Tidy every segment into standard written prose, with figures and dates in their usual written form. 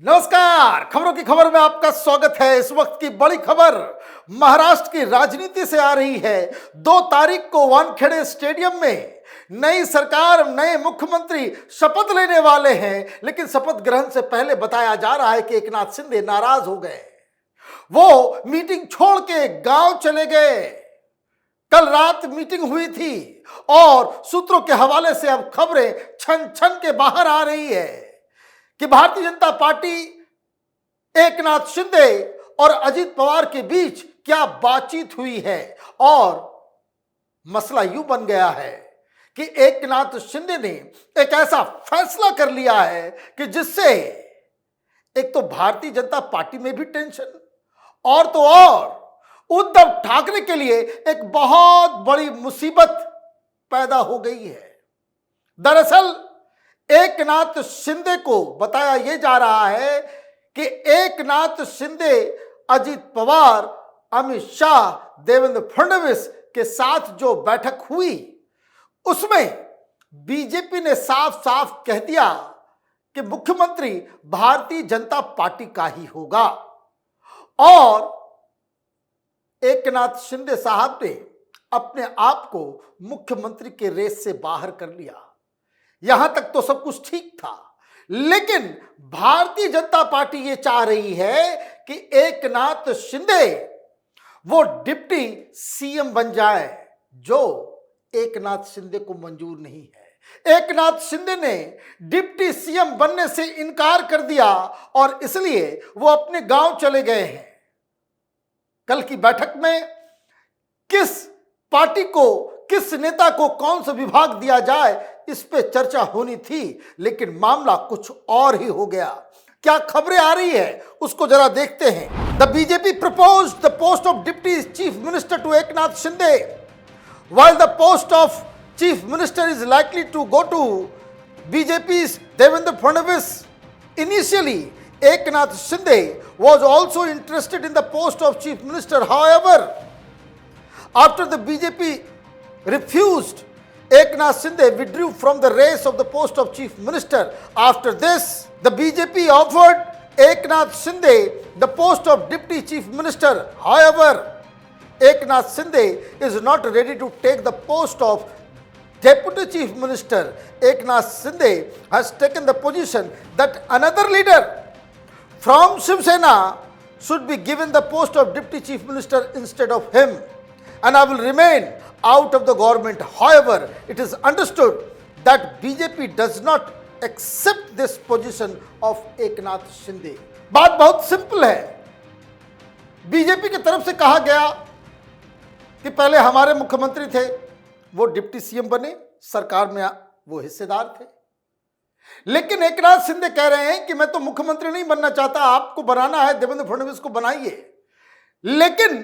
नमस्कार। खबरों की खबर में आपका स्वागत है। इस वक्त की बड़ी खबर महाराष्ट्र की राजनीति से आ रही है। 2 तारीख को वानखेड़े स्टेडियम में नई सरकार, नए मुख्यमंत्री शपथ लेने वाले हैं, लेकिन शपथ ग्रहण से पहले बताया जा रहा है कि एकनाथ शिंदे नाराज हो गए। वो मीटिंग छोड़ के गांव चले गए। कल रात मीटिंग हुई थी और सूत्रों के हवाले से अब खबरें छन छन के बाहर आ रही है कि भारतीय जनता पार्टी, एकनाथ शिंदे और अजित पवार के बीच क्या बातचीत हुई है। और मसला यूं बन गया है कि एकनाथ शिंदे ने एक ऐसा फैसला कर लिया है कि जिससे एक तो भारतीय जनता पार्टी में भी टेंशन और तो और उद्धव ठाकरे के लिए एक बहुत बड़ी मुसीबत पैदा हो गई है। दरअसल एकनाथ शिंदे को बताया यह जा रहा है कि एकनाथ शिंदे, अजित पवार, अमित शाह, देवेंद्र फडणवीस के साथ जो बैठक हुई उसमें बीजेपी ने साफ साफ कह दिया कि मुख्यमंत्री भारतीय जनता पार्टी का ही होगा। और एकनाथ शिंदे साहब ने अपने आप को मुख्यमंत्री के रेस से बाहर कर लिया। यहां तक तो सब कुछ ठीक था, लेकिन भारतीय जनता पार्टी ये चाह रही है कि एकनाथ शिंदे वो डिप्टी सीएम बन जाए, जो एकनाथ शिंदे को मंजूर नहीं है। एकनाथ शिंदे ने डिप्टी सीएम बनने से इनकार कर दिया और इसलिए वो अपने गांव चले गए हैं। कल की बैठक में किस पार्टी को, किस नेता को कौन सा विभाग दिया जाए, इस पे चर्चा होनी थी, लेकिन मामला कुछ और ही हो गया। क्या खबरें आ रही है उसको जरा देखते हैं। The BJP proposed the post of deputy chief minister to Eknath Shinde, while the post of chief minister is likely to go to BJP's Devendra Fadnavis. Initially, Eknath Shinde was also interested in the post of chief minister. However, after the BJP refused, Eknath Shinde withdrew from the race of the post of chief minister. After this, the BJP offered Eknath Shinde the post of deputy chief minister. However, Eknath Shinde is not ready to take the post of deputy chief minister. Eknath Shinde has taken the position that another leader from Shiv Sena should be given the post of deputy chief minister instead of him, and I will remain out of the government. However, it is understood that BJP does not accept this position of Eknath Shinde. बात बहुत simple है। BJP की तरफ से कहा गया कि पहले हमारे मुख्यमंत्री थे, वो डिप्टी सीएम बने, सरकार में वो हिस्सेदार थे, लेकिन एकनाथ शिंदे कह रहे हैं कि मैं तो मुख्यमंत्री नहीं बनना चाहता, आपको बनाना है, देवेंद्र फडणवीस को बनाइए, लेकिन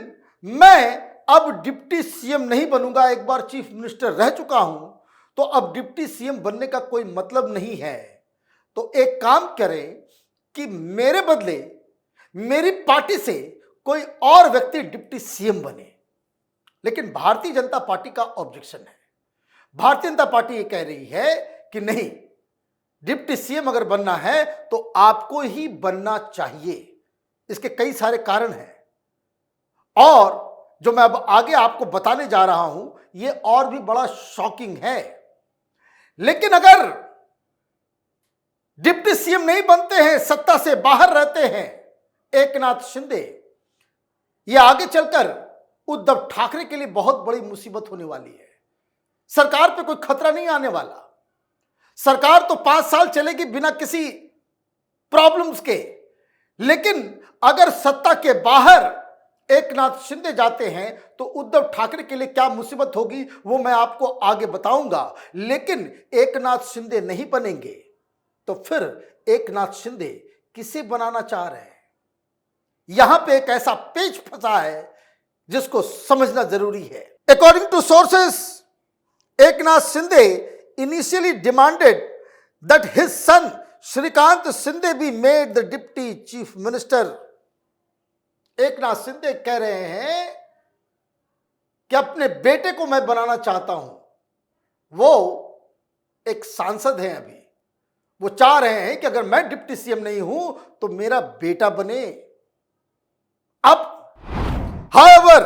मैं अब डिप्टी सीएम नहीं बनूंगा। एक बार चीफ मिनिस्टर रह चुका हूं, तो अब डिप्टी सीएम बनने का कोई मतलब नहीं है। तो एक काम करें कि मेरे बदले मेरी पार्टी से कोई और व्यक्ति डिप्टी सीएम बने। लेकिन भारतीय जनता पार्टी का ऑब्जेक्शन है। भारतीय जनता पार्टी ये कह रही है कि नहीं, डिप्टी सीएम अगर बनना है तो आपको ही बनना चाहिए। इसके कई सारे कारण हैं और जो मैं अब आगे आपको बताने जा रहा हूं, ये और भी बड़ा शॉकिंग है। लेकिन अगर डिप्टी सीएम नहीं बनते हैं, सत्ता से बाहर रहते हैं एकनाथ शिंदे, ये आगे चलकर उद्धव ठाकरे के लिए बहुत बड़ी मुसीबत होने वाली है। सरकार पे कोई खतरा नहीं आने वाला। सरकार तो 5 साल चलेगी बिना किसी प्रॉब्लम्स के, लेकिन अगर सत्ता के बाहर एकनाथ शिंदे जाते हैं तो उद्धव ठाकरे के लिए क्या मुसीबत होगी वो मैं आपको आगे बताऊंगा। लेकिन एकनाथ शिंदे नहीं बनेंगे तो फिर एकनाथ शिंदे किसे बनाना चाह रहे हैं? यहां पे एक ऐसा पेच फंसा है जिसको समझना जरूरी है। According to sources, Eknath Shinde initially demanded that his son Shrikant Shinde be made the deputy chief minister. Eknath Shinde कह रहे हैं कि अपने बेटे को मैं बनाना चाहता हूं। वो एक सांसद हैं, अभी वो चाह रहे हैं कि अगर मैं डिप्टी सीएम नहीं हूं तो मेरा बेटा बने। अब however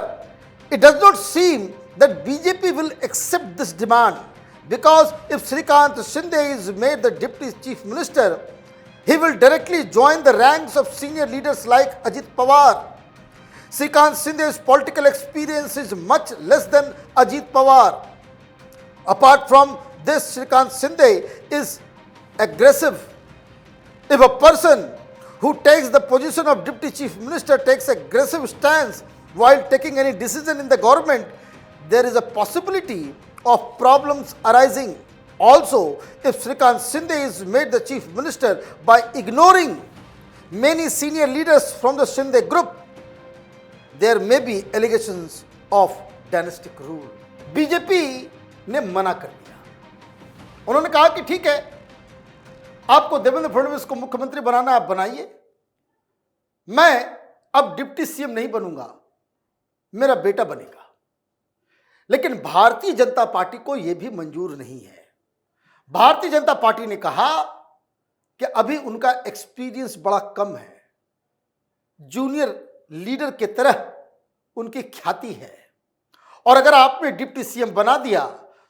it does not seem that BJP will accept this demand, because if Shrikant Shinde is made the deputy chief minister, he will directly join the ranks of senior leaders like Ajit Pawar. Shrikant Shinde's political experience is much less than Ajit Pawar. Apart from this, Shrikant Shinde is aggressive. If a person who takes the position of deputy chief minister takes aggressive stance while taking any decision in the government, there is a possibility of problems arising. Also, if Shrikant Shinde is made the chief minister by ignoring many senior leaders from the Shinde group, there may be allegations of dynastic rule. BJP ने मना कर दिया। उन्होंने कहा कि ठीक है, आपको देवेंद्र फडणवीस को मुख्यमंत्री बनाना है, आप बनाइए, मैं अब डिप्टी सीएम नहीं बनूंगा, मेरा बेटा बनेगा। लेकिन भारतीय जनता पार्टी को यह भी मंजूर नहीं है। भारतीय जनता पार्टी ने कहा कि अभी उनका एक्सपीरियंस बड़ा कम है, जूनियर लीडर के तरह उनकी ख्याति है, और अगर आपने डिप्टी सीएम बना दिया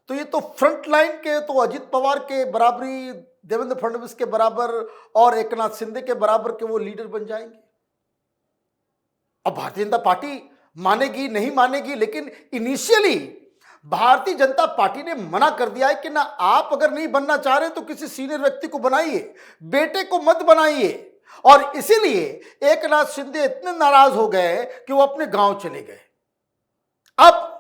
तो ये तो फ्रंट लाइन के, तो अजित पवार के बराबरी, देवेंद्र फडणवीस के बराबर और एकनाथ शिंदे के बराबर के वो लीडर बन जाएंगे। अब भारतीय जनता पार्टी मानेगी नहीं मानेगी, लेकिन इनिशियली भारतीय जनता पार्टी ने मना कर दिया है कि ना, आप अगर नहीं बनना चाह रहे तो किसी सीनियर व्यक्ति को बनाइए, बेटे को मत बनाइए। और इसीलिए एकनाथ शिंदे इतने नाराज हो गए कि वो अपने गांव चले गए। अब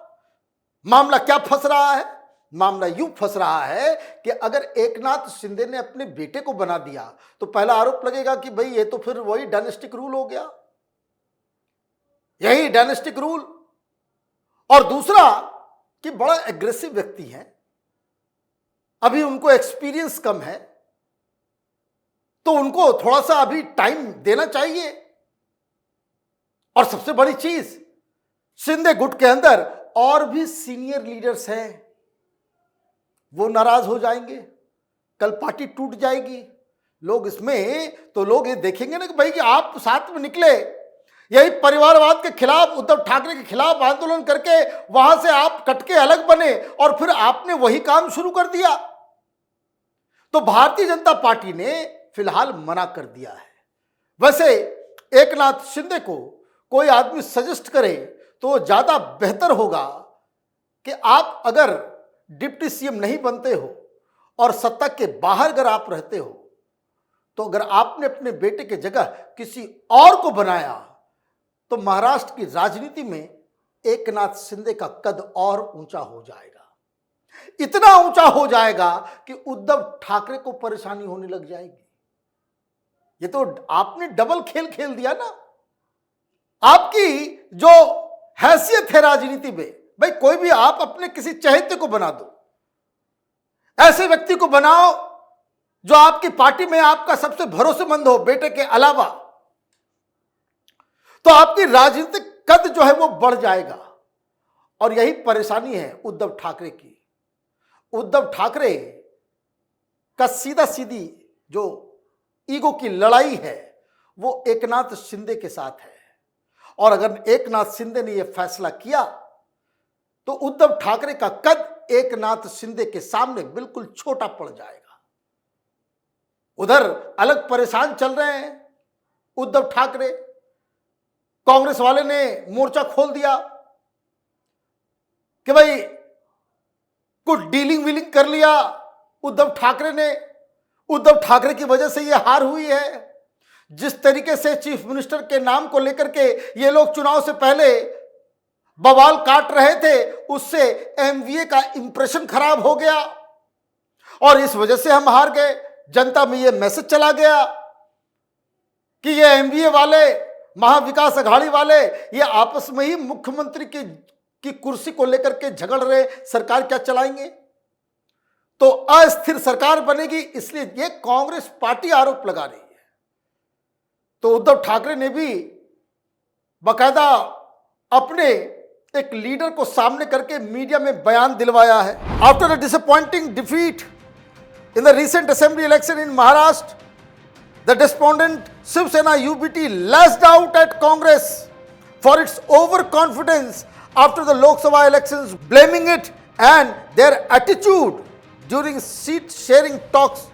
मामला क्या फंस रहा है? मामला यूं फंस रहा है कि अगर एकनाथ शिंदे ने अपने बेटे को बना दिया तो पहला आरोप लगेगा कि भाई ये तो फिर वही डायनेस्टिक रूल हो गया, यही डायनेस्टिक रूल। और दूसरा कि बड़ा एग्रेसिव व्यक्ति है, अभी उनको एक्सपीरियंस कम है, तो उनको थोड़ा सा अभी टाइम देना चाहिए। और सबसे बड़ी चीज, शिंदे गुट के अंदर और भी सीनियर लीडर्स हैं, वो नाराज हो जाएंगे, कल पार्टी टूट जाएगी। लोग इसमें तो लोग ये देखेंगे ना कि भाई कि आप साथ में निकले, यही परिवारवाद के खिलाफ, उद्धव ठाकरे के खिलाफ आंदोलन करके वहां से आप कट के अलग बने और फिर आपने वही काम शुरू कर दिया। तो भारतीय जनता पार्टी ने फिलहाल मना कर दिया है। वैसे एकनाथ शिंदे को कोई आदमी सजेस्ट करे तो ज्यादा बेहतर होगा कि आप अगर डिप्टी सीएम नहीं बनते हो और सत्ता के बाहर अगर आप रहते हो, तो अगर आपने अपने बेटे की जगह किसी और को बनाया तो महाराष्ट्र की राजनीति में एकनाथ शिंदे का कद और ऊंचा हो जाएगा, इतना ऊंचा हो जाएगा कि उद्धव ठाकरे को परेशानी होने लग जाएगी। ये तो आपने डबल खेल खेल दिया ना। आपकी जो हैसियत है राजनीति में, भाई कोई भी आप अपने किसी चहेते को बना दो, ऐसे व्यक्ति को बनाओ जो आपकी पार्टी में आपका सबसे भरोसेमंद हो बेटे के अलावा, तो आपकी राजनीतिक कद जो है वो बढ़ जाएगा। और यही परेशानी है उद्धव ठाकरे की। उद्धव ठाकरे का सीधा सीधी जो ईगो की लड़ाई है वो एकनाथ शिंदे के साथ है, और अगर एकनाथ शिंदे ने यह फैसला किया तो उद्धव ठाकरे का कद एकनाथ शिंदे के सामने बिल्कुल छोटा पड़ जाएगा। उधर अलग परेशान चल रहे हैं उद्धव ठाकरे, कांग्रेस वाले ने मोर्चा खोल दिया कि भाई कुछ डीलिंग वीलिंग कर लिया उद्धव ठाकरे ने, उद्धव ठाकरे की वजह से यह हार हुई है। जिस तरीके से चीफ मिनिस्टर के नाम को लेकर के ये लोग चुनाव से पहले बवाल काट रहे थे, उससे एमवीए का इंप्रेशन खराब हो गया और इस वजह से हम हार गए। जनता में ये मैसेज चला गया कि ये एमवीए वाले, महाविकास अघाड़ी वाले, ये आपस में ही मुख्यमंत्री की कुर्सी को लेकर के झगड़ रहे, सरकार क्या चलाएंगे, तो अस्थिर सरकार बनेगी, इसलिए ये कांग्रेस पार्टी आरोप लगा रही है। तो उद्धव ठाकरे ने भी बाकायदा अपने एक लीडर को सामने करके मीडिया में बयान दिलवाया है। After a disappointing defeat In the recent assembly election in Maharashtra, the despondent Shiv Sena UBT lashed out at Congress for its overconfidence after the Lok Sabha elections, blaming it and their attitude during seat sharing talks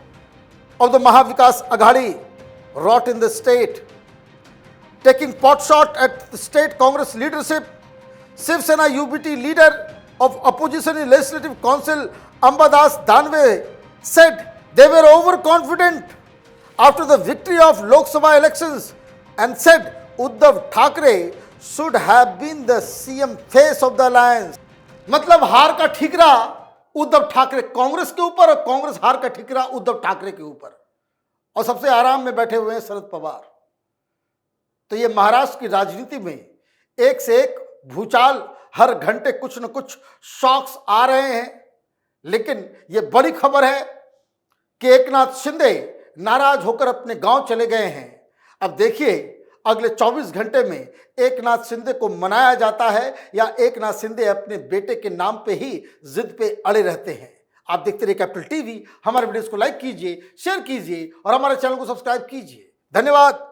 of the Mahavikas Aghadi wrought in the state. Taking potshot at the state Congress leadership, Shiv Sena UBT leader of opposition in Legislative Council Ambadas Danve said they were overconfident after the victory of Lok Sabha elections and said Uddhav Thackeray should have been the CM face of the alliance. मतलब हार का ठिकरा उद्धव ठाकरे कांग्रेस के ऊपर और कांग्रेस हार का ठिकरा उद्धव ठाकरे के ऊपर, और सबसे आराम में बैठे हुए हैं शरद पवार। तो ये महाराष्ट्र की राजनीति में एक से एक भूचाल, हर घंटे कुछ न कुछ शॉक्स आ रहे हैं। लेकिन ये बड़ी खबर है कि एकनाथ शिंदे नाराज होकर अपने गांव चले गए हैं। अब देखिए अगले 24 घंटे में एकनाथ शिंदे को मनाया जाता है या एकनाथ शिंदे अपने बेटे के नाम पे ही जिद पे अड़े रहते हैं। आप देखते रहिए कैपिटल टीवी। हमारे वीडियोस को लाइक कीजिए, शेयर कीजिए और हमारे चैनल को सब्सक्राइब कीजिए। धन्यवाद।